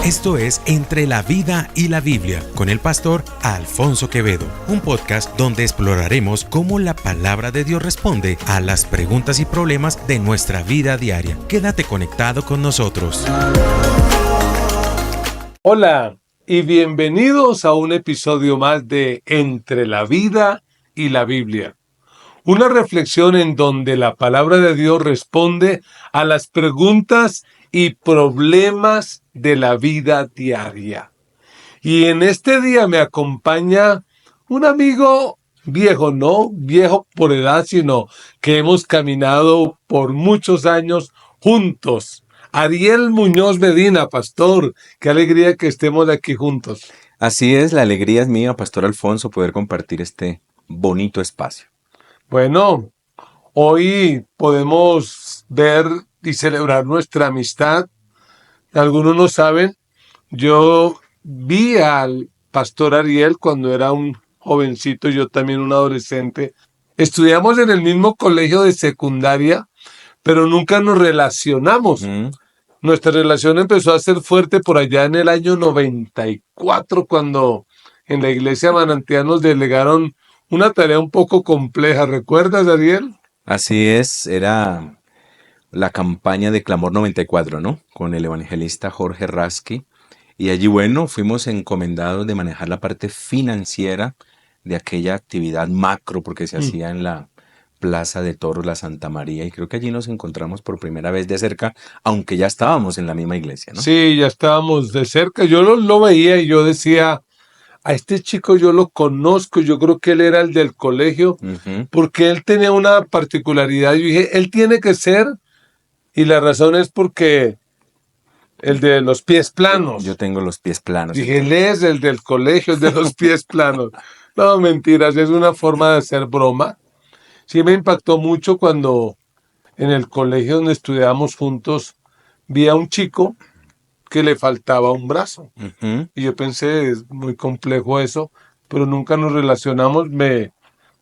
Esto es Entre la Vida y la Biblia, con el pastor Alfonso Quevedo, un podcast donde exploraremos cómo la palabra de Dios responde a las preguntas y problemas de nuestra vida diaria. Quédate conectado con nosotros. Hola y bienvenidos a un episodio más de Entre la Vida y la Biblia. Una reflexión en donde la palabra de Dios responde a las preguntas y problemas de la vida diaria. Y en este día me acompaña un amigo viejo, no viejo por edad, sino que hemos caminado por muchos años juntos. Ariel Muñoz Medina, pastor, qué alegría que estemos aquí juntos. Así es, la alegría es mía, Pastor Alfonso, poder compartir este bonito espacio. Bueno, hoy podemos ver y celebrar nuestra amistad. Algunos no saben, yo vi al pastor Ariel cuando era un jovencito, yo también un adolescente. Estudiamos en el mismo colegio de secundaria, pero nunca nos relacionamos. Nuestra relación empezó a ser fuerte por allá en el año 94, cuando en la iglesia Manantial nos delegaron una tarea un poco compleja. ¿Recuerdas, Ariel? Así es, era la campaña de Clamor 94, ¿no? Con el evangelista Jorge Rasky. Y allí, bueno, fuimos encomendados de manejar la parte financiera de aquella actividad macro, porque se hacía en la Plaza de Toros, la Santa María. Y creo que allí nos encontramos por primera vez de cerca, aunque ya estábamos en la misma iglesia, ¿no? Sí, ya estábamos de cerca. Yo lo veía y yo decía, a este chico yo lo conozco, yo creo que él era el del colegio, porque él tenía una particularidad. Yo dije, él tiene que ser, y la razón es porque el de los pies planos. Yo tengo los pies planos. Dije, él es el del colegio, el de los pies planos. No, mentiras, es una forma de hacer broma. Sí me impactó mucho cuando en el colegio donde estudiábamos juntos vi a un chico que le faltaba un brazo. Y yo pensé, es muy complejo eso, pero nunca nos relacionamos. Me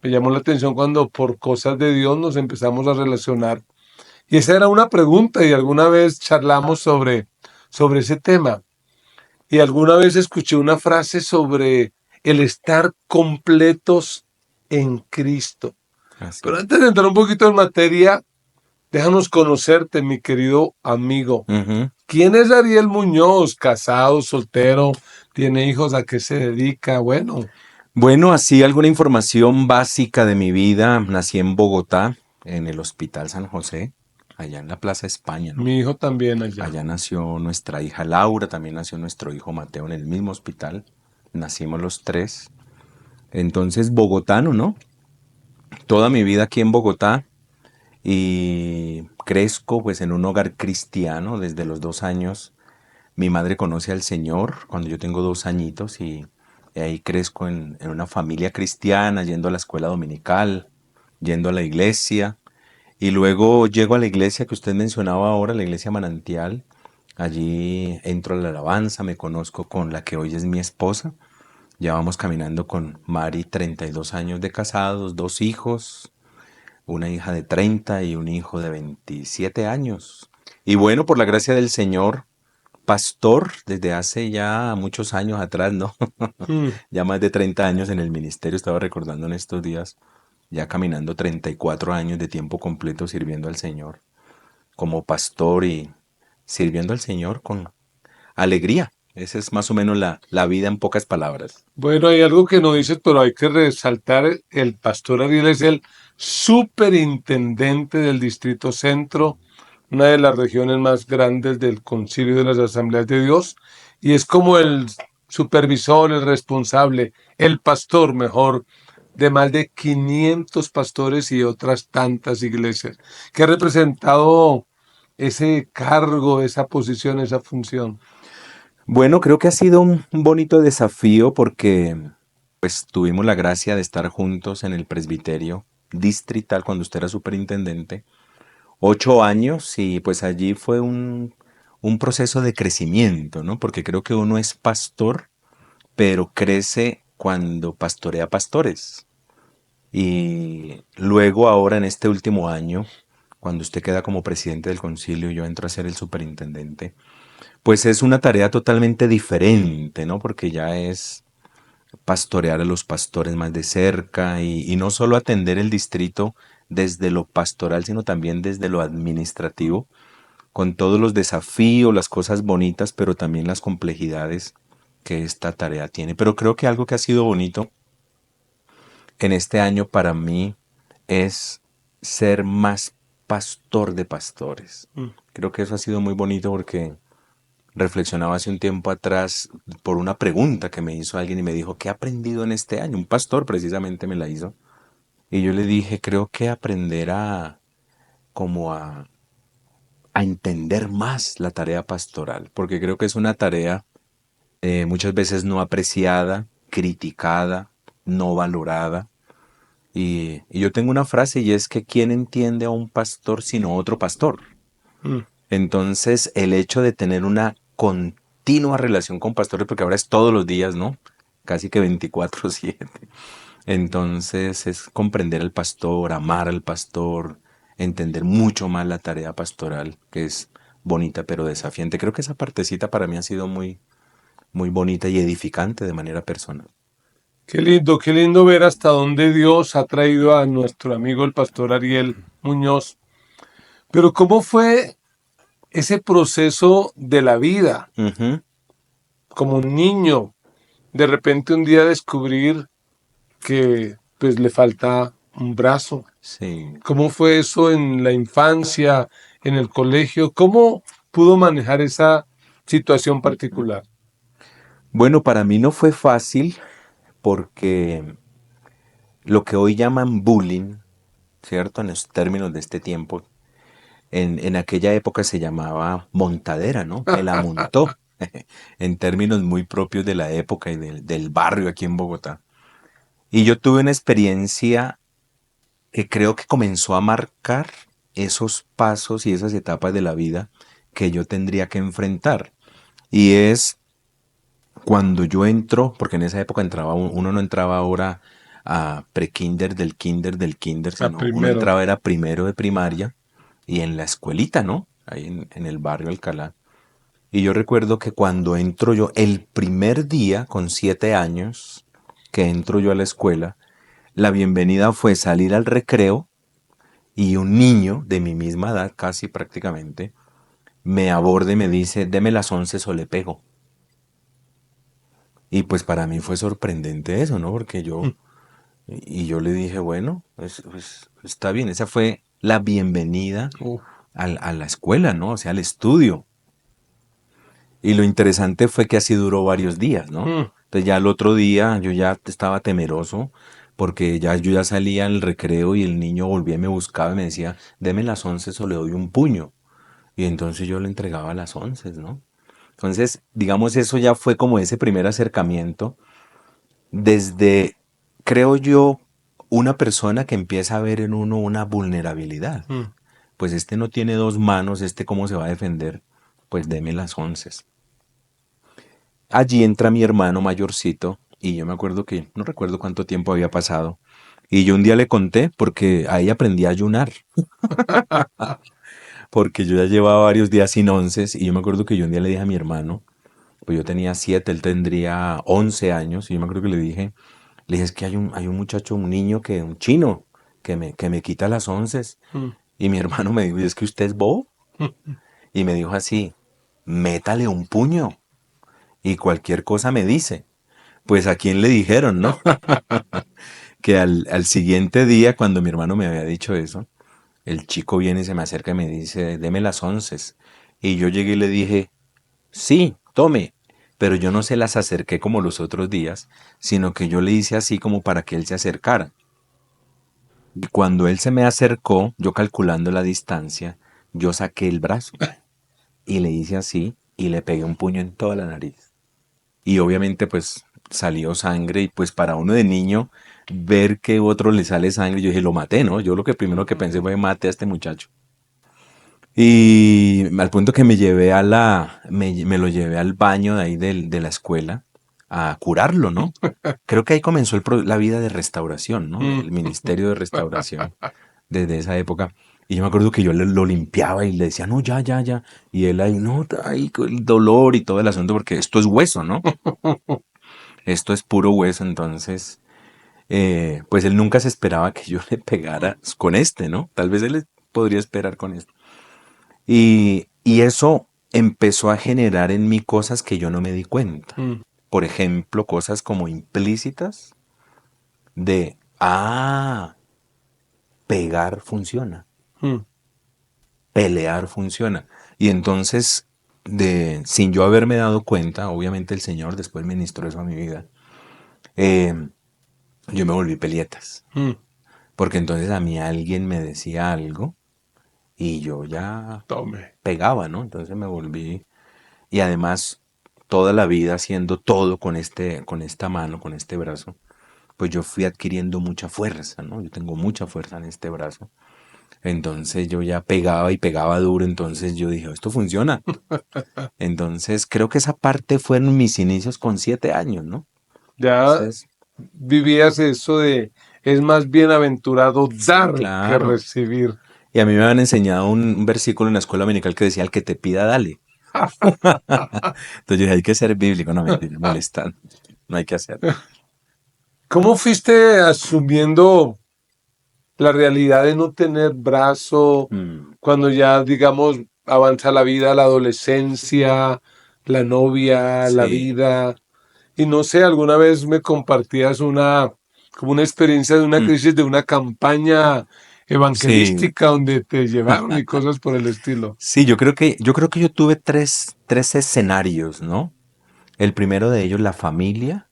llamó la atención cuando por cosas de Dios nos empezamos a relacionar. Y esa era una pregunta y alguna vez charlamos sobre ese tema. Y alguna vez escuché una frase sobre el estar completos en Cristo. Así. Pero antes de entrar un poquito en materia, déjanos conocerte, mi querido amigo. ¿Quién es Ariel Muñoz? ¿Casado, soltero? ¿Tiene hijos? ¿A qué se dedica? Bueno, así alguna información básica de mi vida. Nací en Bogotá, en el Hospital San José, allá en la Plaza España, ¿no? Mi hijo también allá. Allá nació nuestra hija Laura, también nació nuestro hijo Mateo en el mismo hospital. Nacimos los tres. Entonces, bogotano, ¿no? Toda mi vida aquí en Bogotá y crezco pues en un hogar cristiano desde los 2 años. Mi madre conoce al Señor cuando yo tengo 2 añitos y ahí crezco en una familia cristiana, yendo a la escuela dominical, yendo a la iglesia. Y luego llego a la iglesia que usted mencionaba ahora, la iglesia Manantial. Allí entro a la alabanza, me conozco con la que hoy es mi esposa. Ya vamos caminando con Mari, 32 años de casados, 2 hijos, una hija de 30 y un hijo de 27 años. Y bueno, por la gracia del Señor, pastor desde hace ya muchos años atrás, ¿no? Ya más de 30 años en el ministerio, estaba recordando en estos días, ya caminando 34 años de tiempo completo sirviendo al Señor, como pastor y sirviendo al Señor con alegría. Esa es más o menos la vida en pocas palabras. Bueno, hay algo que no dices, pero hay que resaltar, el pastor Ariel es el superintendente del Distrito Centro, una de las regiones más grandes del Concilio de las Asambleas de Dios, y es como el supervisor, el responsable, el pastor mejor, de más de 500 pastores y otras tantas iglesias, que ha representado ese cargo, esa posición, esa función. Bueno, creo que ha sido un bonito desafío porque pues tuvimos la gracia de estar juntos en el presbiterio distrital cuando usted era superintendente, 8 años y pues allí fue un proceso de crecimiento, ¿no? Porque creo que uno es pastor, pero crece cuando pastorea pastores. Y luego ahora en este último año, cuando usted queda como presidente del concilio, yo entro a ser el superintendente. Pues es una tarea totalmente diferente, ¿no? Porque ya es pastorear a los pastores más de cerca y no solo atender el distrito desde lo pastoral, sino también desde lo administrativo, con todos los desafíos, las cosas bonitas, pero también las complejidades que esta tarea tiene. Pero creo que algo que ha sido bonito en este año para mí es ser más pastor de pastores. Mm. Creo que eso ha sido muy bonito porque reflexionaba hace un tiempo atrás por una pregunta que me hizo alguien y me dijo, ¿qué he aprendido en este año? Un pastor precisamente me la hizo. Y yo le dije, creo que aprender como a entender más la tarea pastoral, porque creo que es una tarea muchas veces no apreciada, criticada, no valorada. Y yo tengo una frase y es que ¿quién entiende a un pastor sino otro pastor? Mm. Entonces, el hecho de tener una continua relación con pastores, porque ahora es todos los días, ¿no? Casi que 24/7. Entonces, es comprender al pastor, amar al pastor, entender mucho más la tarea pastoral, que es bonita pero desafiante. Creo que esa partecita para mí ha sido muy, muy bonita y edificante de manera personal. Qué lindo ver hasta dónde Dios ha traído a nuestro amigo el pastor Ariel Muñoz. Pero ¿cómo fue ese proceso de la vida? Ujú. Como un niño, de repente un día descubrir que pues le falta un brazo. Sí. ¿Cómo fue eso en la infancia, en el colegio? ¿Cómo pudo manejar esa situación particular? Bueno, para mí no fue fácil porque lo que hoy llaman bullying, ¿cierto? En los términos de este tiempo, en aquella época se llamaba montadera, ¿no? Me la montó, en términos muy propios de la época y del barrio aquí en Bogotá. Y yo tuve una experiencia que creo que comenzó a marcar esos pasos y esas etapas de la vida que yo tendría que enfrentar. Y es cuando yo entro, porque en esa época entraba, uno no entraba ahora a pre-kinder del kinder, La sino uno primero. entraba era primero de primaria y en la escuelita, ¿no? Ahí en el barrio Alcalá. Y yo recuerdo que cuando entro yo, el primer día, con 7 años, que entro yo a la escuela, la bienvenida fue salir al recreo y un niño de mi misma edad, casi prácticamente, me aborda y me dice, deme las 11 o le pego. Y pues para mí fue sorprendente eso, ¿no? Porque y yo le dije, bueno, pues, está bien, esa fue la bienvenida Uf. a la escuela, ¿no? O sea, al estudio. Y lo interesante fue que así duró varios días, ¿no? Mm. Entonces ya el otro día yo ya estaba temeroso porque yo ya salía al recreo y el niño volvía y me buscaba y me decía, deme las 11 o le doy un puño. Y entonces yo le entregaba las 11, ¿no? Entonces, digamos, eso ya fue como ese primer acercamiento desde, creo yo, una persona que empieza a ver en uno una vulnerabilidad. Mm. Pues este no tiene dos manos, este cómo se va a defender, pues deme las 11. Allí entra mi hermano mayorcito y yo me acuerdo que, no recuerdo cuánto tiempo había pasado, y yo un día le conté porque ahí aprendí a ayunar, porque yo ya llevaba varios días sin onces y yo me acuerdo que yo un día le dije a mi hermano, pues yo tenía 7, él tendría 11 años y yo me acuerdo que le dije, es que hay un muchacho, un niño, un chino, que me quita las onces. Mm. Y mi hermano me dijo, ¿y es que usted es bobo? Y me dijo así, métale un puño y cualquier cosa me dice. Pues a quién le dijeron, ¿no? Que al siguiente día, cuando mi hermano me había dicho eso, el chico viene y se me acerca y me dice, deme las onces. Y yo llegué y le dije, sí, tome. Pero yo no se las acerqué como los otros días, sino que yo le hice así como para que él se acercara. Y cuando él se me acercó, yo calculando la distancia, yo saqué el brazo y le hice así y le pegué un puño en toda la nariz. Y obviamente pues salió sangre y pues para uno de niño ver que otro le sale sangre, yo dije, lo maté, ¿no? Yo lo que primero que pensé fue mate a este muchacho. Y al punto que me lo llevé al baño de ahí de la escuela a curarlo, ¿no? Creo que ahí comenzó la vida de restauración, ¿no? Mm. El ministerio de restauración desde esa época. Y yo me acuerdo que yo lo limpiaba y le decía, no, ya, ya, ya. Y él ahí, no, ahí con el dolor y todo el asunto, porque esto es hueso, ¿no? Esto es puro hueso, entonces, pues él nunca se esperaba que yo le pegara con este, ¿no? Tal vez él podría esperar con esto. Y eso empezó a generar en mí cosas que yo no me di cuenta. Mm, Por ejemplo, cosas como implícitas de, pegar funciona, mm, pelear funciona. Y entonces, sin yo haberme dado cuenta, obviamente el Señor después ministró eso a mi vida, eh, yo me volví pelietas. mm. Porque entonces a mí alguien me decía algo y yo ya Tome. pegaba, ¿no? Entonces me volví. Y además, toda la vida haciendo todo con esta mano, con este brazo, pues yo fui adquiriendo mucha fuerza, ¿no? Yo tengo mucha fuerza en este brazo. Entonces yo ya pegaba y pegaba duro, entonces yo dije, esto funciona. Entonces creo que esa parte fueron mis inicios con 7 años, ¿no? Ya Entonces, vivías eso de es más bienaventurado sí, dar que claro. recibir. Y a mí me habían enseñado un versículo en la escuela dominical que decía, el que te pida, dale. Entonces yo dije, hay que ser bíblico, no mentira, molestar, no hay que hacer. ¿Cómo fuiste asumiendo la realidad de no tener brazo Mm, cuando ya, digamos, avanza la vida, la adolescencia, la novia, la sí. vida? Y no sé, alguna vez me compartías como una experiencia de una Mm, crisis de una campaña sí. evangelística donde te llevaron y cosas por el estilo. Sí, yo creo que yo tuve tres escenarios, ¿no? El primero de ellos, la familia,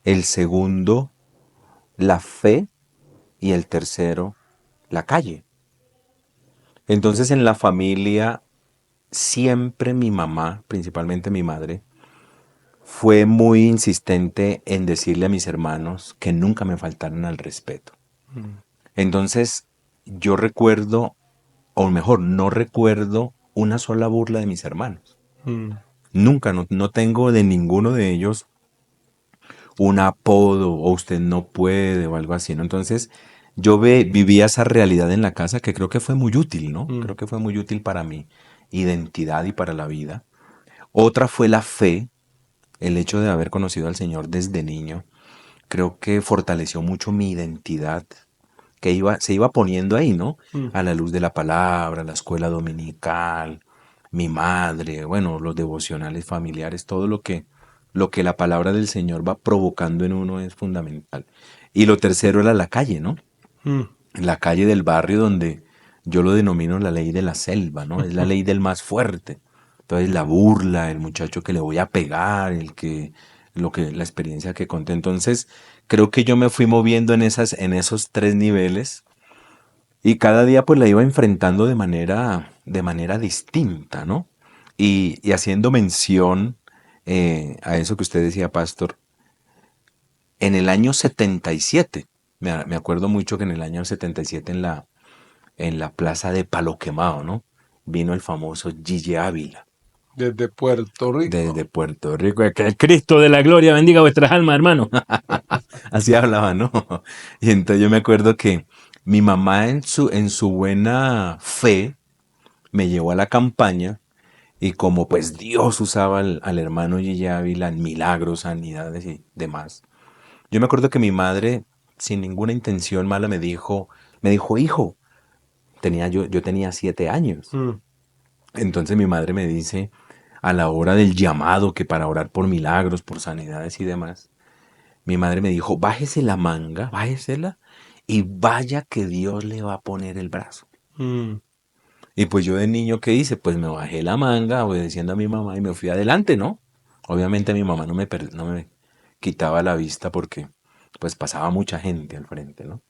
el segundo, la fe, y el tercero, la calle. Entonces en la familia, siempre mi mamá, principalmente mi madre, fue muy insistente en decirle a mis hermanos que nunca me faltaran al respeto. Mm, Entonces yo recuerdo, o mejor, no recuerdo una sola burla de mis hermanos. mm, Nunca, no tengo de ninguno de ellos un apodo o usted no puede o algo así, ¿no? Entonces, yo vivía esa realidad en la casa que creo que fue muy útil, ¿no? mm, Creo que fue muy útil para mi identidad y para la vida. Otra fue la fe, el hecho de haber conocido al Señor desde niño. Creo que fortaleció mucho mi identidad, que se iba poniendo ahí, ¿no? mm, A la luz de la palabra, la escuela dominical, mi madre, bueno, los devocionales familiares, todo lo que la palabra del Señor va provocando en uno es fundamental. Y lo tercero era la calle, ¿no? mm. La calle del barrio donde yo lo denomino la ley de la selva, ¿no? Es la ley del más fuerte. Entonces la burla, el muchacho que le voy a pegar, la experiencia que conté. Entonces, creo que yo me fui moviendo en esos tres niveles y cada día pues la iba enfrentando de manera distinta, ¿no? Y haciendo mención a eso que usted decía, Pastor, en el año 77, me acuerdo mucho que en el año 77 en la plaza de Palo Quemado, ¿no? Vino el famoso Gigi Ávila Desde Puerto desde Rico. Puerto Rico. Que el Cristo de la gloria bendiga vuestras almas, hermano. Así hablaba, ¿no? Y entonces yo me acuerdo que mi mamá en su buena fe me llevó a la campaña y como pues Dios usaba al hermano Gigi Ávila en milagros, sanidades y demás. Yo me acuerdo que mi madre, sin ninguna intención mala, me dijo, hijo, yo tenía 7 años. Mm, Entonces mi madre me dice, a la hora del llamado, que para orar por milagros, por sanidades y demás, mi madre me dijo, bájese la manga, bájesela, y vaya que Dios le va a poner el brazo. mm. Y pues yo de niño, ¿qué hice? Pues me bajé la manga, obedeciendo a mi mamá, y me fui adelante, ¿no? Obviamente mi mamá no me quitaba la vista porque pues pasaba mucha gente al frente, ¿no?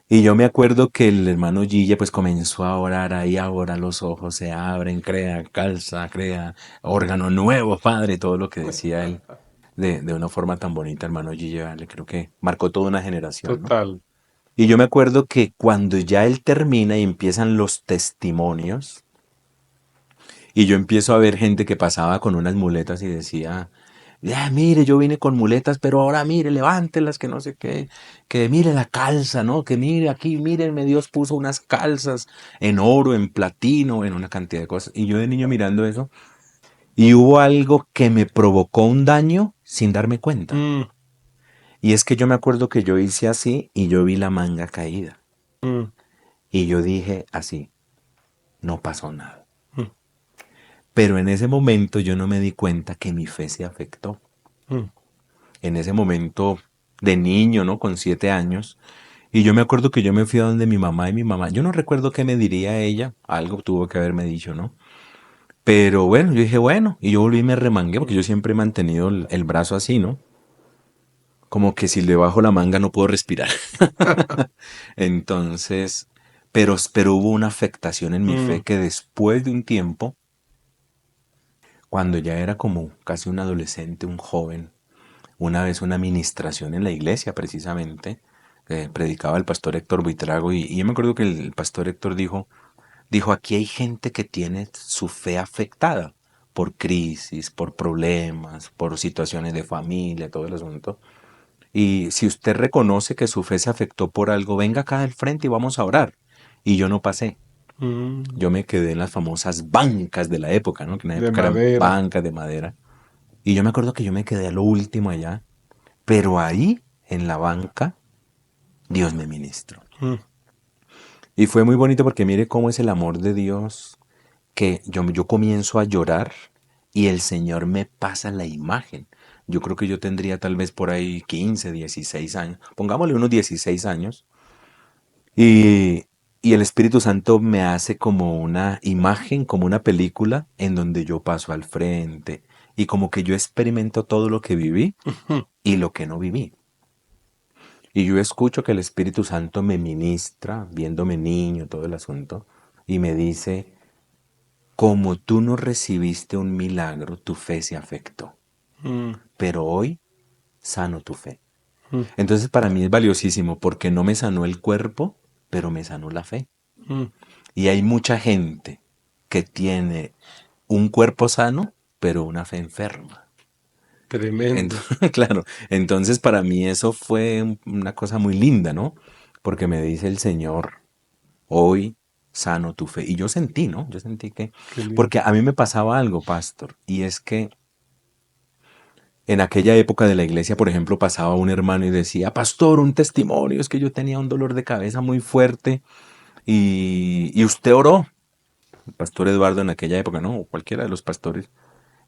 Y yo me acuerdo que el hermano Gille pues comenzó a orar ahí, ahora los ojos se abren, crea, calza, crea, órgano nuevo, Padre, todo lo que decía él de una forma tan bonita, hermano Gille, vale, creo que marcó toda una generación, ¿no? Total. Y yo me acuerdo que cuando ya él termina y empiezan los testimonios, y yo empiezo a ver gente que pasaba con unas muletas y decía, Ya, mire, yo vine con muletas, pero ahora mire, levántelas, que no sé qué, que mire la calza, ¿no? Que mire aquí, mírenme, Dios puso unas calzas en oro, en platino, en una cantidad de cosas. Y yo de niño mirando eso, y hubo algo que me provocó un daño sin darme cuenta. Mm, Y es que yo me acuerdo que yo hice así y yo vi la manga caída. mm, Y yo dije así, no pasó nada. mm, Pero en ese momento yo no me di cuenta que mi fe se afectó. mm, En ese momento de niño, ¿no? Con 7 años. Y yo me acuerdo que yo me fui a donde mi mamá y mi mamá. Yo no recuerdo qué me diría ella. Algo tuvo que haberme dicho, ¿no? Pero bueno, yo dije, bueno. Y yo volví y me remangué porque yo siempre he mantenido el brazo así, ¿no? Como que si le bajo la manga no puedo respirar. Entonces, pero hubo una afectación en mi fe mm, que después de un tiempo, cuando ya era como casi un adolescente, un joven, una vez una administración en la iglesia precisamente, predicaba el pastor Héctor Buitrago y yo me acuerdo que el pastor Héctor dijo, aquí hay gente que tiene su fe afectada por crisis, por problemas, por situaciones de familia, todo el asunto. Y si usted reconoce que su fe se afectó por algo, venga acá al frente y vamos a orar. Y yo no pasé. mm. Yo me quedé en las famosas bancas de la época, ¿no? Que en la De época eran madera. bancas de madera. Y yo me acuerdo que yo me quedé a lo último allá. Pero ahí, en la banca, Dios me ministró. Mm, Y fue muy bonito porque mire cómo es el amor de Dios, que yo comienzo a llorar y el Señor me pasa la imagen. Yo creo que yo tendría tal vez por ahí 15, 16 años, pongámosle unos 16 años, y, y el Espíritu Santo me hace como una imagen, como una película en donde yo paso al frente y como que yo experimento todo lo que viví mm, y lo que no viví. Y yo escucho que el Espíritu Santo me ministra, viéndome niño, todo el asunto, y me dice, como tú no recibiste un milagro, tu fe se afectó, mm, pero hoy sano tu fe. mm, Entonces para mí es valiosísimo porque no me sanó el cuerpo, pero me sanó la fe. mm. Y hay mucha gente que tiene un cuerpo sano, pero una fe enferma. Tremendo. Claro, entonces para mí eso fue una cosa muy linda, ¿no? Porque me dice el Señor, hoy sano tu fe. Y yo sentí, ¿no? Yo sentí que, Qué lindo. porque a mí me pasaba algo, pastor, y es que en aquella época de la iglesia, por ejemplo, pasaba un hermano y decía, pastor, un testimonio, es que yo tenía un dolor de cabeza muy fuerte y usted oró. El pastor Eduardo en aquella época, ¿no? O cualquiera de los pastores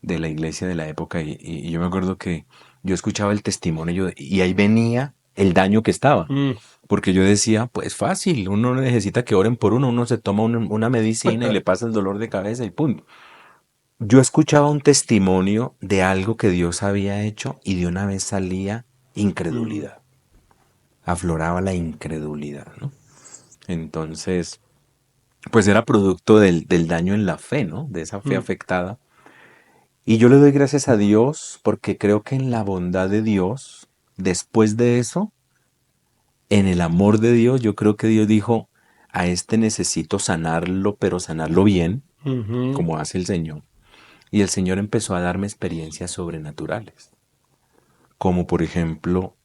de la iglesia de la época. Y yo me acuerdo que yo escuchaba el testimonio y ahí venía el daño que estaba. Mm. Porque yo decía, pues fácil, uno no necesita que oren por uno, uno se toma una medicina y le pasa el dolor de cabeza y punto. Yo escuchaba un testimonio de algo que Dios había hecho y de una vez salía Mm, incredulidad, afloraba la incredulidad, ¿no? Entonces, pues era producto del daño en la fe, ¿no? De esa fe mm, afectada. Y yo le doy gracias a Dios porque creo que en la bondad de Dios, después de eso, en el amor de Dios, yo creo que Dios dijo, a este necesito sanarlo, pero sanarlo bien, ujú. como hace el Señor. Y el Señor empezó a darme experiencias sobrenaturales, como por ejemplo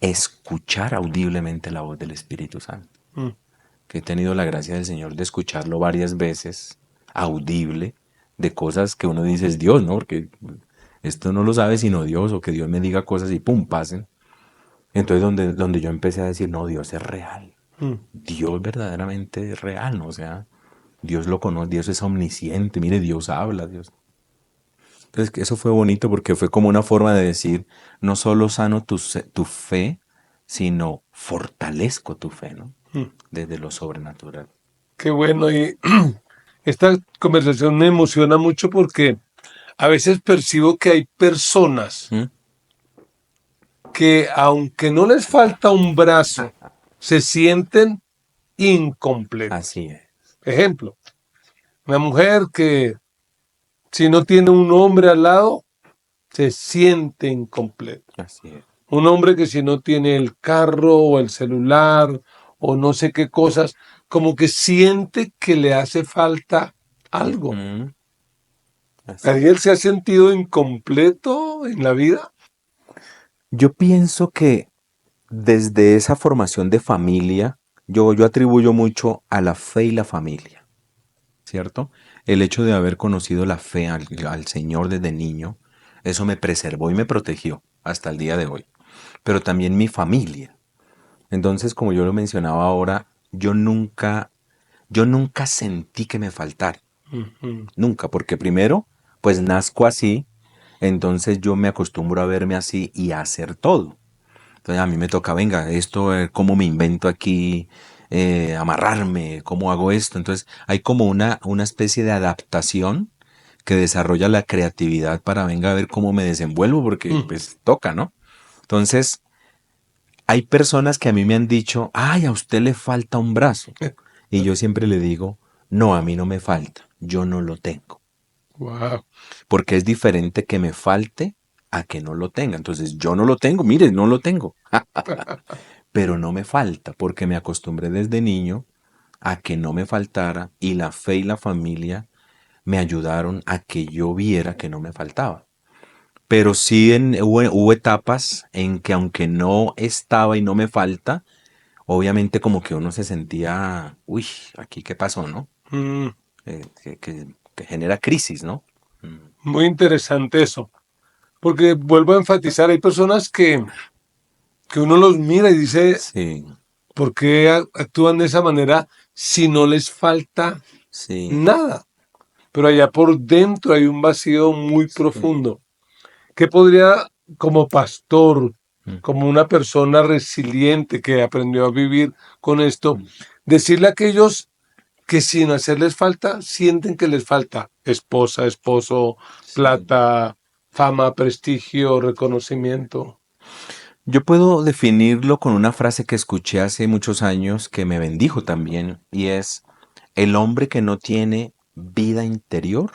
escuchar audiblemente la voz del Espíritu Santo, Mm. que he tenido la gracia del Señor de escucharlo varias veces, audible, de cosas que uno dice es Dios, ¿no? Porque esto no lo sabe sino Dios, o que Dios me diga cosas y pum, pasen. Entonces donde yo empecé a decir, no, Dios es real. Mm. Dios verdaderamente es real, ¿no? O sea, Dios lo conoce, Dios es omnisciente, mire, Dios habla, Dios. Entonces, eso fue bonito porque fue como una forma de decir, no solo sano tu fe, sino fortalezco tu fe, ¿no? Mm. Desde lo sobrenatural. Qué bueno. Y esta conversación me emociona mucho porque a veces percibo que hay personas ¿Mm? que aunque no les falta un brazo, se sienten incompletos. Así es, Ejemplo, una mujer que si no tiene un hombre al lado, se siente incompleto. así es. Un hombre que si no tiene el carro o el celular o no sé qué cosas, como que siente que le hace falta algo. ¿Mm? Así. ¿Ariel se ha sentido incompleto en la vida? Yo pienso que desde esa formación de familia, yo atribuyo mucho a la fe y la familia, ¿cierto? El hecho de haber conocido la fe al Señor desde niño, eso me preservó y me protegió hasta el día de hoy. Pero también mi familia. Entonces, como yo lo mencionaba ahora, yo nunca sentí que me faltara. Ujú. Nunca, porque primero, pues nazco así, entonces yo me acostumbro a verme así y a hacer todo. Entonces a mí me toca, venga, esto, cómo me invento aquí, amarrarme, cómo hago esto. Entonces hay como una especie de adaptación que desarrolla la creatividad para, venga, a ver cómo me desenvuelvo, porque Mm. pues toca, ¿no? Entonces hay personas que a mí me han dicho, ay, a usted le falta un brazo. Y yo siempre le digo, no, a mí no me falta, yo no lo tengo. Wow. Porque es diferente que me falte a que no lo tenga. Entonces yo no lo tengo, mire, no lo tengo. Pero no me falta porque me acostumbré desde niño a que no me faltara y la fe y la familia me ayudaron a que yo viera que no me faltaba. Pero sí hubo etapas en que aunque no estaba y no me falta, obviamente como que uno se sentía, uy, aquí qué pasó, ¿no? Mm. Que genera crisis, ¿no? Mm. Muy interesante eso. Porque vuelvo a enfatizar, hay personas que uno los mira y dice, Sí, ¿por qué actúan de esa manera si no les falta sí, nada? Pero allá por dentro hay un vacío muy sí. profundo. ¿Qué podría, como pastor, Mm, como una persona resiliente que aprendió a vivir con esto, mm. decirle a aquellos que sin hacerles falta, sienten que les falta esposa, esposo, Sí. plata, fama, prestigio, reconocimiento? Yo puedo definirlo con una frase que escuché hace muchos años que me bendijo también, y es, el hombre que no tiene vida interior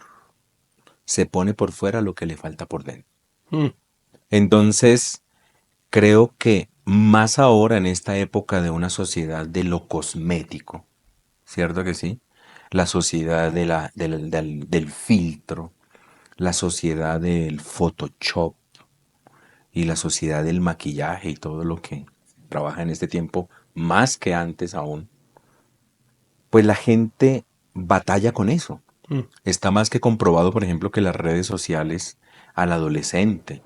se pone por fuera lo que le falta por dentro. Mm. Entonces, creo que más ahora en esta época de una sociedad de lo cosmético, ¿cierto que sí? La sociedad del filtro, la sociedad del Photoshop y la sociedad del maquillaje y todo lo que trabaja en este tiempo, más que antes aún, pues la gente batalla con eso. Mm. Está más que comprobado, por ejemplo, que las redes sociales al adolescente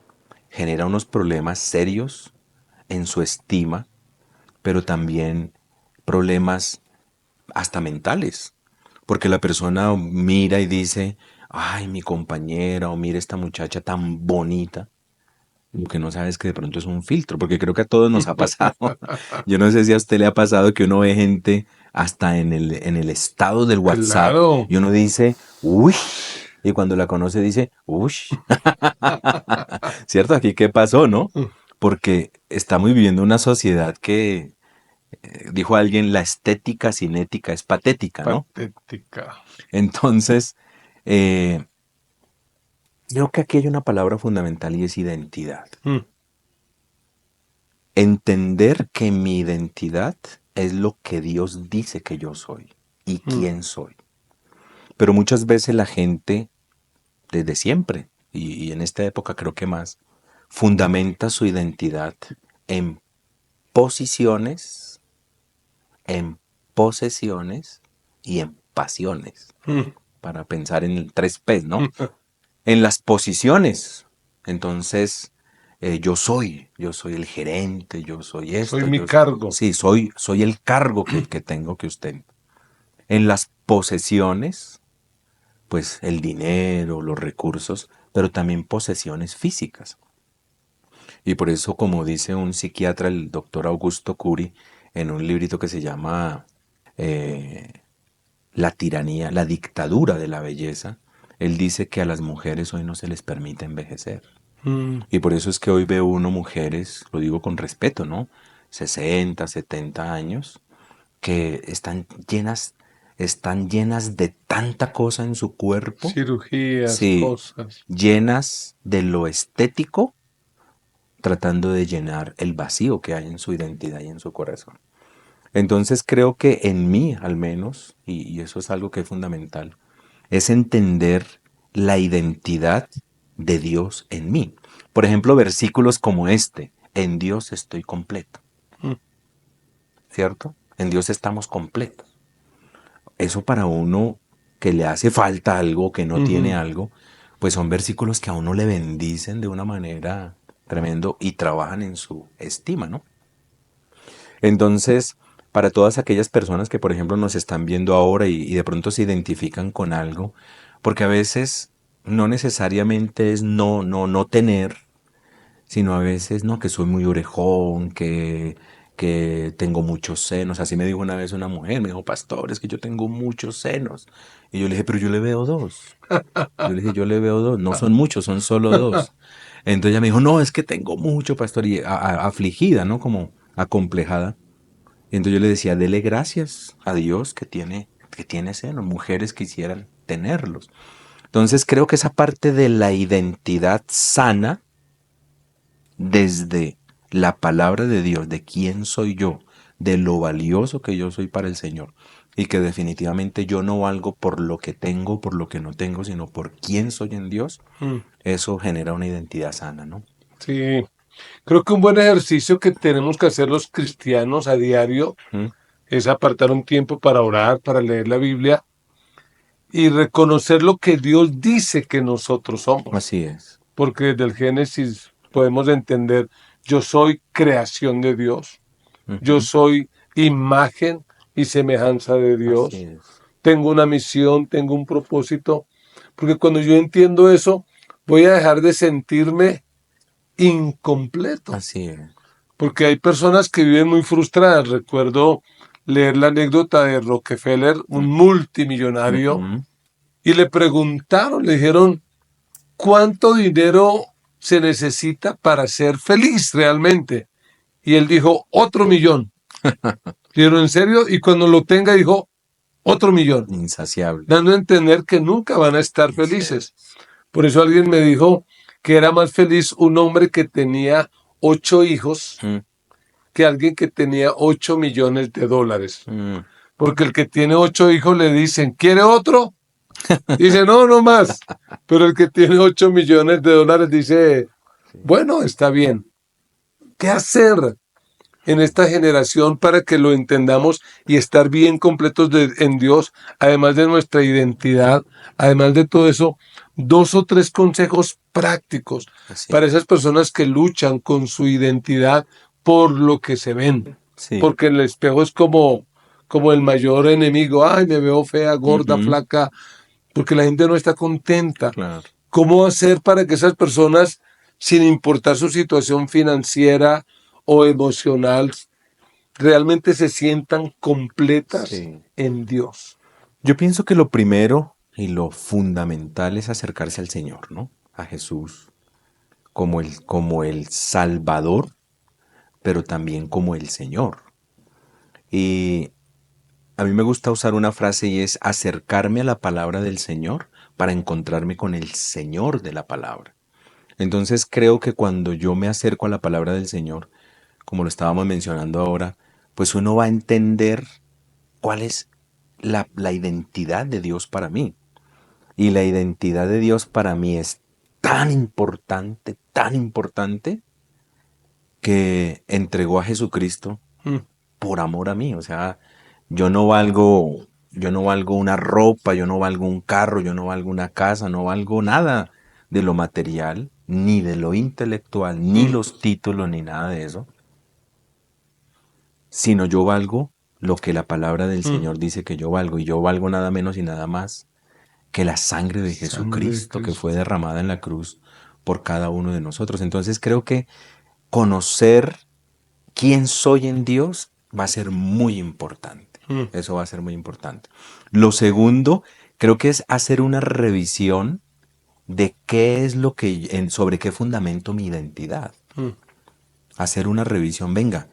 genera unos problemas serios en su estima, pero también problemas hasta mentales. Porque la persona mira y dice, ay, mi compañera, o mira esta muchacha tan bonita. Lo que no sabe es que de pronto es un filtro, porque creo que a todos nos ha pasado. Yo no sé si a usted le ha pasado que uno ve gente hasta en el estado del WhatsApp Claro. y uno dice, uy, y cuando la conoce dice, uy, ¿cierto? Aquí qué pasó, ¿no? Porque estamos viviendo una sociedad que, dijo alguien, la estética sin ética es patética, ¿no? Patética. Entonces, eh, creo que aquí hay una palabra fundamental y es identidad. Mm. Entender que mi identidad es lo que Dios dice que yo soy y Mm. quién soy. Pero muchas veces la gente, desde siempre, y en esta época creo que más, fundamenta su identidad en posiciones, en posesiones y en pasiones. Mm. Para pensar en el 3P, ¿no? Mm. En las posiciones. Entonces, yo soy el gerente, yo soy Soy esto, mi cargo. sí, soy el cargo que tengo que usted. En las posesiones, pues el dinero, los recursos, pero también posesiones físicas. Y por eso, como dice un psiquiatra, el doctor Augusto Curi, en un librito que se llama eh, La tiranía, la dictadura de la belleza, él dice que a las mujeres hoy no se les permite envejecer. Mm. Y por eso es que hoy veo uno mujeres, lo digo con respeto, ¿no? 60, 70 años, que están llenas de tanta cosa en su cuerpo, Cirugías, sí, cosas. llenas de lo estético, tratando de llenar el vacío que hay en su identidad y en su corazón. Entonces creo que en mí, al menos, y eso es algo que es fundamental, es entender la identidad de Dios en mí. Por ejemplo, versículos como este, en Dios estoy completo. ¿Cierto? En Dios estamos completos. Eso para uno que le hace falta algo, que no tiene algo, pues son versículos que a uno le bendicen de una manera tremendo y trabajan en su estima, ¿no? Entonces, para todas aquellas personas que, por ejemplo, nos están viendo ahora y de pronto se identifican con algo, porque a veces no necesariamente es no tener, sino a veces, no, que soy muy orejón, que tengo muchos senos. Así me dijo una vez una mujer, me dijo, pastor, es que yo tengo muchos senos. Y yo le dije, pero yo le veo dos. Yo le dije, yo le veo dos, no son muchos, son solo dos. Entonces ella me dijo, no, es que tengo mucho, pastor, y afligida, ¿no? Como acomplejada. Y entonces yo le decía, dele gracias a Dios que tiene senos, mujeres quisieran tenerlos. Entonces creo que esa parte de la identidad sana, desde la palabra de Dios, de quién soy yo, de lo valioso que yo soy para el Señor, y que definitivamente yo no valgo por lo que tengo, por lo que no tengo, sino por quién soy en Dios, eso genera una identidad sana, ¿no? Sí, creo que un buen ejercicio que tenemos que hacer los cristianos a diario ¿Mm? es apartar un tiempo para orar, para leer la Biblia y reconocer lo que Dios dice que nosotros somos. Así es. Porque desde el Génesis podemos entender, yo soy creación de Dios, yo soy imagen y semejanza de Dios, Así es. tengo una misión, tengo un propósito, porque cuando yo entiendo eso, voy a dejar de sentirme incompleto, Así es. porque hay personas que viven muy frustradas. Recuerdo leer la anécdota de Rockefeller, un multimillonario, y le preguntaron, le dijeron, ¿cuánto dinero se necesita para ser feliz realmente? Y él dijo, otro millón. Dijeron, ¿en serio? Y cuando lo tenga, dijo, otro millón. Insaciable. Dando a entender que nunca van a estar felices. Por eso alguien me dijo que era más feliz un hombre que tenía 8 hijos que alguien que tenía 8 millones de dólares. Porque el que tiene 8 hijos le dicen, ¿quiere otro? Dice, no, no más. Pero el que tiene 8 millones de dólares dice, bueno, está bien. ¿Qué hacer en esta generación para que lo entendamos y estar bien completos en Dios, además de nuestra identidad, además de todo eso? 2 o 3 consejos prácticos para esas personas que luchan con su identidad por lo que se ven. Sí. Porque el espejo es como el mayor enemigo. Ay, me veo fea, gorda, flaca, porque la gente no está contenta. Claro. ¿Cómo hacer para que esas personas, sin importar su situación financiera o emocional, realmente se sientan completas en Dios? Yo pienso que lo primero y lo fundamental es acercarse al Señor, ¿no? A Jesús como el Salvador, pero también como el Señor. Y a mí me gusta usar una frase y es acercarme a la palabra del Señor para encontrarme con el Señor de la palabra. Entonces creo que cuando yo me acerco a la palabra del Señor, como lo estábamos mencionando ahora, pues uno va a entender cuál es la identidad de Dios para mí. Y la identidad de Dios para mí es tan importante, que entregó a Jesucristo por amor a mí. O sea, yo no valgo una ropa, yo no valgo un carro, yo no valgo una casa, no valgo nada de lo material, ni de lo intelectual, ni los títulos, ni nada de eso. Sino yo valgo lo que la palabra del Señor dice que yo valgo. Y yo valgo nada menos y nada más que la sangre de Jesucristo que fue derramada en la cruz por cada uno de nosotros. Entonces creo que conocer quién soy en Dios va a ser muy importante. Eso va a ser muy importante. Lo segundo, creo que es hacer una revisión de qué es lo que, sobre qué fundamento mi identidad. Hacer una revisión, venga.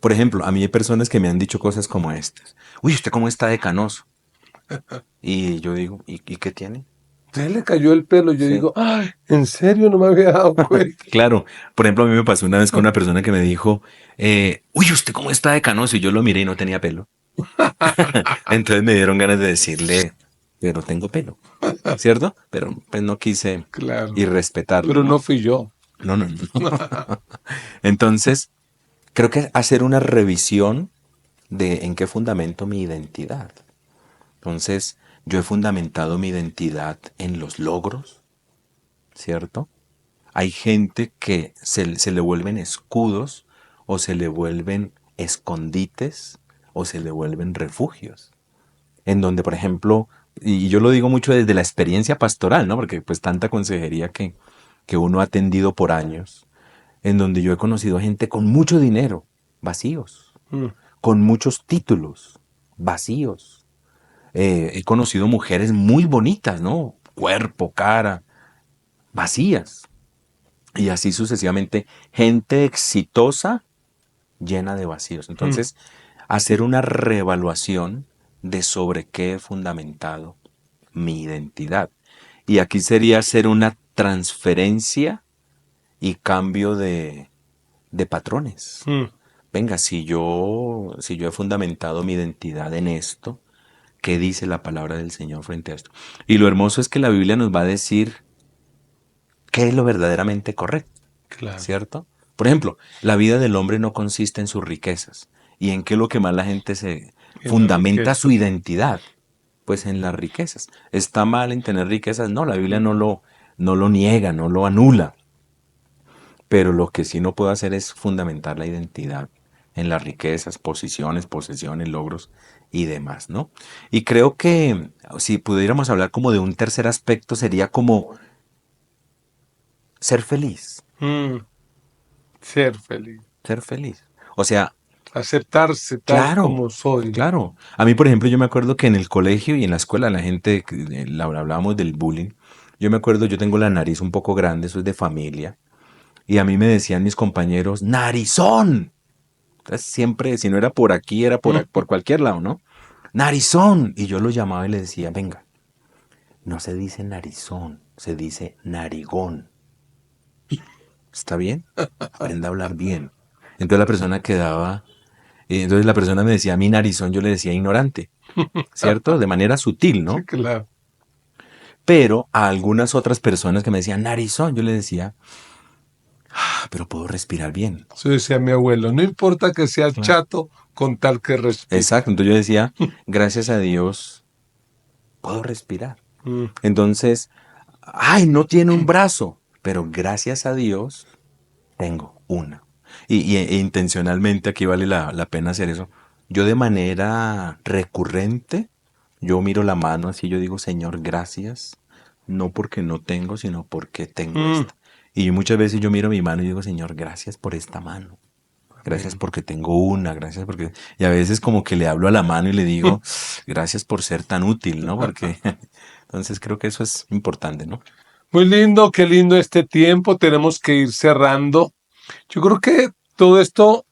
Por ejemplo, a mí hay personas que me han dicho cosas como estas. Uy, ¿usted cómo está de canoso? Y yo digo, ¿y qué tiene? Usted le cayó el pelo. Yo digo, ay, ¿en serio? No me había dado cuenta. Claro, por ejemplo, a mí me pasó una vez con una persona que me dijo, uy, ¿usted cómo está de canoso? Y yo lo miré y no tenía pelo. Entonces me dieron ganas de decirle, pero tengo pelo, ¿cierto? Pero pues no quise Claro. irrespetarlo. Pero ¿no? no fui yo. No. Entonces, creo que hacer una revisión de en qué fundamento mi identidad. Entonces, yo he fundamentado mi identidad en los logros, ¿cierto? Hay gente que se le vuelven escudos o se le vuelven escondites o se le vuelven refugios. En donde, por ejemplo, y yo lo digo mucho desde la experiencia pastoral, ¿no? Porque pues tanta consejería que uno ha atendido por años, en donde yo he conocido gente con mucho dinero, vacíos, Mm. con muchos títulos, vacíos. He conocido mujeres muy bonitas, ¿no? Cuerpo, cara, vacías. Y así sucesivamente, gente exitosa llena de vacíos. Entonces, hacer una reevaluación de sobre qué he fundamentado mi identidad. Y aquí sería hacer una transferencia y cambio de patrones. Mm. Venga, si yo he fundamentado mi identidad en esto, ¿qué dice la palabra del Señor frente a esto? Y lo hermoso es que la Biblia nos va a decir qué es lo verdaderamente correcto, Claro. ¿cierto? Por ejemplo, la vida del hombre no consiste en sus riquezas. ¿Y en qué es lo que más la gente se En fundamenta la riqueza. su identidad? Pues en las riquezas. ¿Está mal en tener riquezas? No, la Biblia no lo niega, no lo anula. Pero lo que sí no puedo hacer es fundamentar la identidad en las riquezas, posiciones, posesiones, logros y demás, ¿no? Y creo que si pudiéramos hablar como de un tercer aspecto sería como ser feliz, Mm. Ser feliz. ser feliz. O sea, Aceptarse tal claro, como soy. claro. A mí, por ejemplo, yo me acuerdo que en el colegio y en la escuela la gente, hablábamos del bullying. Yo me acuerdo, yo tengo la nariz un poco grande, eso es de familia. Y a mí me decían mis compañeros, narizón. Entonces siempre, si no era por aquí, era por cualquier lado, ¿no? Narizón. Y yo lo llamaba y le decía, venga, no se dice narizón, se dice narigón. ¿Está bien? Aprenda a hablar bien. Entonces la persona quedaba, entonces la persona me decía, mi narizón, yo le decía ignorante, ¿cierto? De manera sutil, ¿no? Sí, claro. Pero a algunas otras personas que me decían narizón, yo le decía, pero puedo respirar bien. Eso decía mi abuelo. No importa que sea chato con tal que respire. Exacto, entonces yo decía, gracias a Dios, puedo respirar. Mm. Entonces, ay, no tiene un brazo, pero gracias a Dios tengo una. E intencionalmente aquí vale la pena hacer eso. Yo de manera recurrente, yo miro la mano así, yo digo, Señor, gracias, no porque no tengo, sino porque tengo esta. Y muchas veces yo miro mi mano y digo, Señor, gracias por esta mano. Gracias porque tengo una, gracias porque... Y a veces como que le hablo a la mano y le digo, gracias por ser tan útil, ¿no? Porque entonces creo que eso es importante, ¿no? Muy lindo, qué lindo este tiempo. Tenemos que ir cerrando. Yo creo que todo esto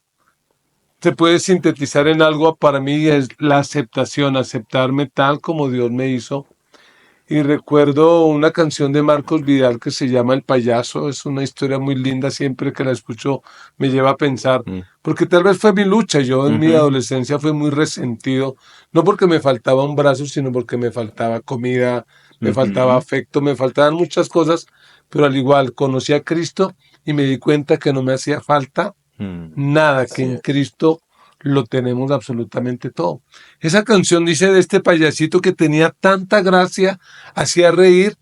se puede sintetizar en algo para mí, es la aceptación, aceptarme tal como Dios me hizo. Y recuerdo una canción de Marcos Vidal que se llama El Payaso. Es una historia muy linda, siempre que la escucho me lleva a pensar, porque tal vez fue mi lucha. Yo en mi adolescencia fui muy resentido, no porque me faltaba un brazo, sino porque me faltaba comida, me faltaba afecto, me faltaban muchas cosas, pero al igual conocí a Cristo y me di cuenta que no me hacía falta nada, que en Cristo lo tenemos absolutamente todo. Esa canción dice de este payasito que tenía tanta gracia, hacía reír,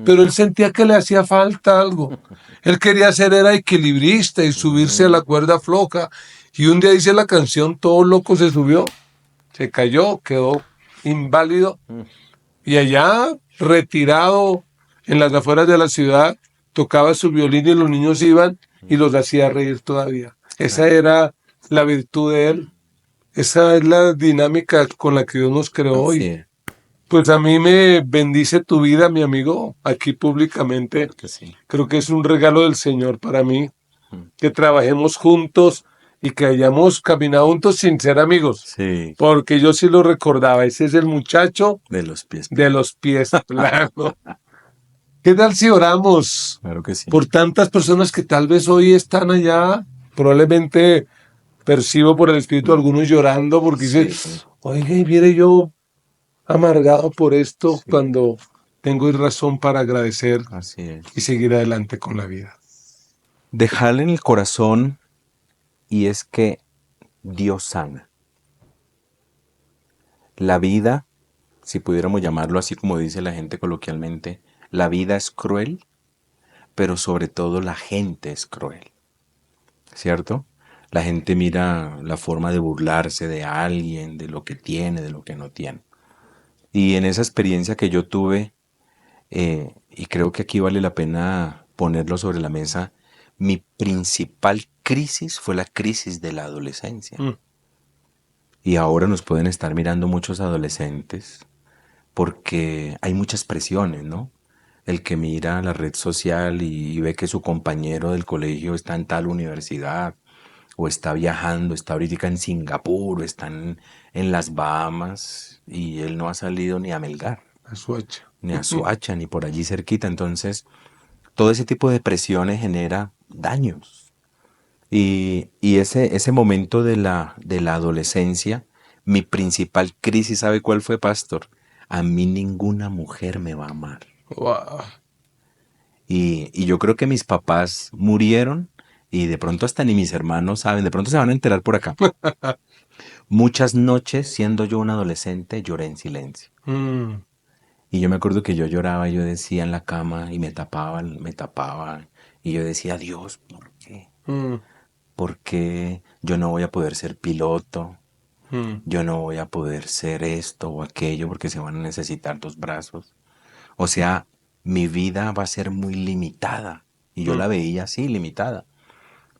pero él sentía que le hacía falta algo. Él quería ser, era equilibrista y subirse a la cuerda floja. Y un día dice la canción, todo loco se subió, se cayó, quedó inválido. Y allá, retirado en las afueras de la ciudad, tocaba su violín y los niños iban y los hacía reír todavía. Esa era la virtud de él. Esa es la dinámica con la que Dios nos creó hoy. Sí, Pues a mí me bendice tu vida, mi amigo, aquí públicamente. que sí. Creo que es un regalo del Señor para mí, que trabajemos juntos y que hayamos caminado juntos sin ser amigos. Sí, Porque yo sí lo recordaba, ese es el muchacho de los pies. de los pies planos. ¿Qué tal si oramos Claro que sí. por tantas personas que tal vez hoy están allá? Probablemente percibo por el Espíritu algunos llorando porque Sí. dicen, oiga, y mire yo, amargado por esto Sí, cuando tengo razón para agradecer así y es. seguir adelante con la vida. Dejarle en el corazón y es que Dios sana. La vida, si pudiéramos llamarlo así como dice la gente coloquialmente, la vida es cruel, pero sobre todo la gente es cruel, ¿cierto? La gente mira la forma de burlarse de alguien, de lo que tiene, de lo que no tiene. Y en esa experiencia que yo tuve, y creo que aquí vale la pena ponerlo sobre la mesa, mi principal crisis fue la crisis de la adolescencia. Mm, Y ahora nos pueden estar mirando muchos adolescentes porque hay muchas presiones, ¿no? El que mira la red social y ve que su compañero del colegio está en tal universidad, o está viajando, está ahorita en Singapur, o está en las Bahamas, y él no ha salido ni a Melgar, a su hacha. ni a Soacha, ni por allí cerquita. Entonces, todo ese tipo de presiones genera daños. Y ese momento de la adolescencia, mi principal crisis, ¿sabe cuál fue, pastor? A mí ninguna mujer me va a amar. Wow. Y yo creo que mis papás murieron y de pronto hasta ni mis hermanos saben, de pronto se van a enterar por acá. Muchas noches, siendo yo un adolescente, lloré en silencio. Mm, Y yo me acuerdo que yo lloraba, yo decía en la cama y me tapaba. Y yo decía, Dios, ¿por qué? mm, ¿Por qué yo no voy a poder ser piloto? mm, Yo no voy a poder ser esto o aquello porque se van a necesitar dos brazos. O sea, mi vida va a ser muy limitada. Y yo mm, la veía así, limitada.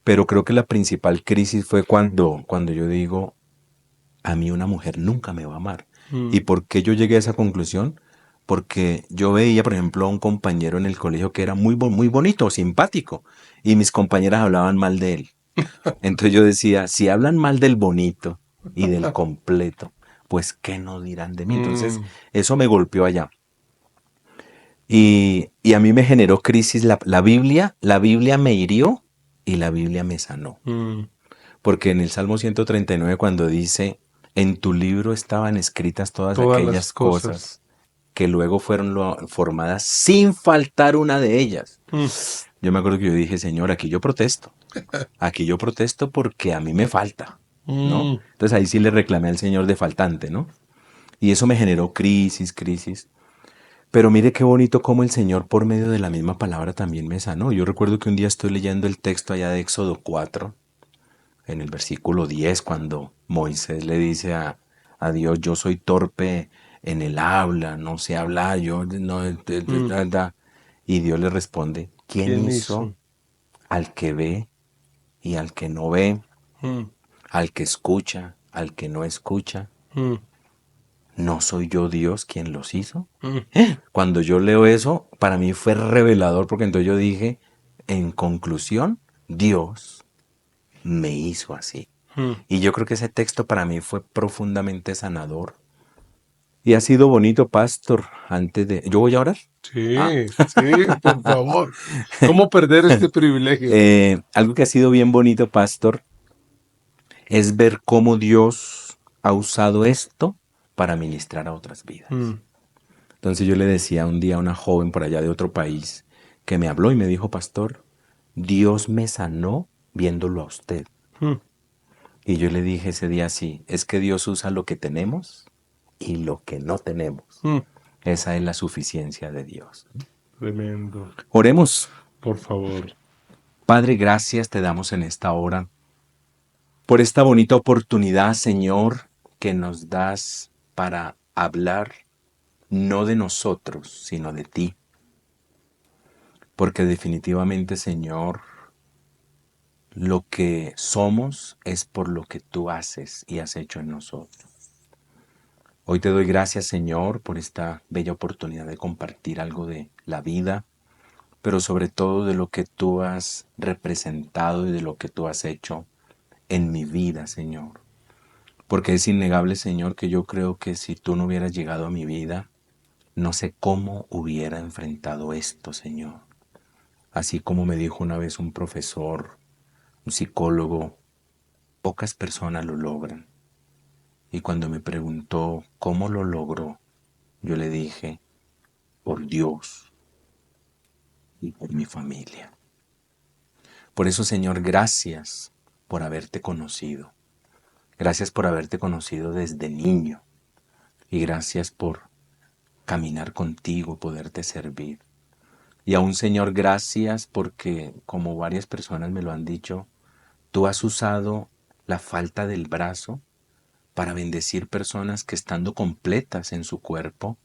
Pero creo que la principal crisis fue cuando yo digo, a mí una mujer nunca me va a amar. ¿Y mm. por qué yo llegué a esa conclusión? Porque yo veía, por ejemplo, a un compañero en el colegio que era muy bonito, simpático, y mis compañeras hablaban mal de él. Entonces yo decía, si hablan mal del bonito y del completo, pues ¿qué no dirán de mí? Entonces Mm, eso me golpeó allá. Y a mí me generó crisis la Biblia me hirió y la Biblia me sanó. mm. Porque en el Salmo 139 cuando dice, en tu libro estaban escritas todas Todas las aquellas cosas. cosas que luego fueron formadas sin faltar una de ellas. Mm, Yo me acuerdo que yo dije, Señor, aquí yo protesto porque a mí me falta, ¿no? mm, Entonces ahí sí le reclamé al Señor de faltante, ¿no? Y eso me generó crisis. Pero mire qué bonito cómo el Señor por medio de la misma palabra también me sanó. Yo recuerdo que un día estoy leyendo el texto allá de Éxodo 4 en el versículo 10 cuando Moisés le dice a Dios, yo soy torpe en el habla, no sé hablar, yo no... mm. Y Dios le responde, ¿quién ¿Quién hizo hizo? al que ve y al que no ve, Mm, al que escucha, al que no escucha? mm, ¿No soy yo Dios quien los hizo? mm, Cuando yo leo eso, para mí fue revelador porque entonces yo dije, en conclusión, Dios me hizo así. mm. Y yo creo que ese texto para mí fue profundamente sanador. Y ha sido bonito, pastor, antes de... ¿Yo voy a orar? Ah. Sí, sí, por favor. ¿Cómo perder este privilegio? Algo que ha sido bien bonito, pastor, es ver cómo Dios ha usado esto para ministrar a otras vidas. Mm, Entonces yo le decía un día a una joven por allá de otro país que me habló y me dijo, pastor, Dios me sanó viéndolo a usted. mm, Y yo le dije ese día así, es que Dios usa lo que tenemos y lo que no tenemos. mm. Esa es la suficiencia de Dios. Tremendo. Oremos. Por favor. Padre, gracias te damos en esta hora por esta bonita oportunidad, Señor, que nos das para hablar no de nosotros, sino de ti. Porque definitivamente, Señor, lo que somos es por lo que tú haces y has hecho en nosotros. Hoy te doy gracias, Señor, por esta bella oportunidad de compartir algo de la vida, pero sobre todo de lo que tú has representado y de lo que tú has hecho en mi vida, Señor. Porque es innegable, Señor, que yo creo que si tú no hubieras llegado a mi vida, no sé cómo hubiera enfrentado esto, Señor. Así como me dijo una vez un profesor, un psicólogo, pocas personas lo logran. Y cuando me preguntó cómo lo logró, yo le dije, por Dios y por mi familia. Por eso, Señor, gracias por haberte conocido. Gracias por haberte conocido desde niño. Y gracias por caminar contigo, poderte servir. Y aún, Señor, gracias porque, como varias personas me lo han dicho, tú has usado la falta del brazo para bendecir personas que, estando completas en su cuerpo,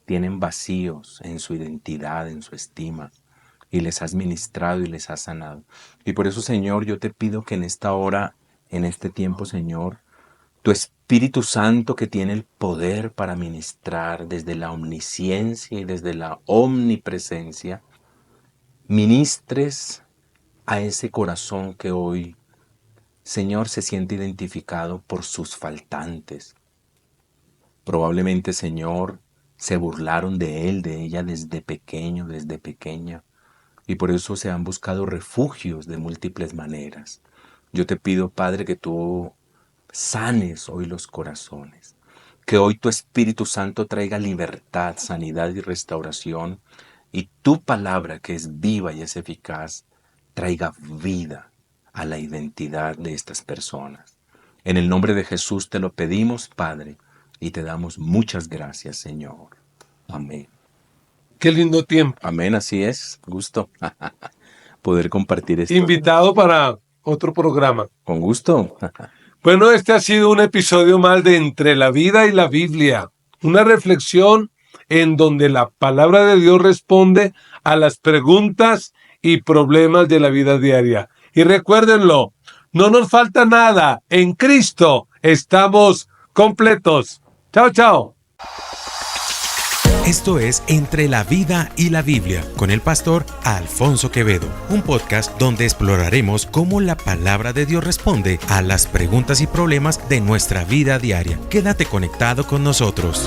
tienen vacíos en su identidad, en su estima, y les has ministrado y les has sanado. Y por eso, Señor, yo te pido que en esta hora, en este tiempo, Señor, tu Espíritu Santo, que tiene el poder para ministrar desde la omnisciencia y desde la omnipresencia, ministres a ese corazón que hoy, Señor, se siente identificado por sus faltantes. Probablemente, Señor, se burlaron de él, de ella desde pequeño, desde pequeña, y por eso se han buscado refugios de múltiples maneras. Yo te pido, Padre, que tú sanes hoy los corazones, que hoy tu Espíritu Santo traiga libertad, sanidad y restauración, y tu palabra, que es viva y es eficaz, traiga vida a la identidad de estas personas. En el nombre de Jesús te lo pedimos, Padre, y te damos muchas gracias, Señor. Amén. Qué lindo tiempo. Amén, así es. Gusto poder compartir esto. Invitado para otro programa. Con gusto. Bueno, este ha sido un episodio más de Entre la Vida y la Biblia. Una reflexión en donde la palabra de Dios responde a las preguntas y problemas de la vida diaria. Y recuérdenlo, no nos falta nada. En Cristo estamos completos. Chao, chao. Esto es Entre la Vida y la Biblia con el pastor Alfonso Quevedo, un podcast donde exploraremos cómo la palabra de Dios responde a las preguntas y problemas de nuestra vida diaria. Quédate conectado con nosotros.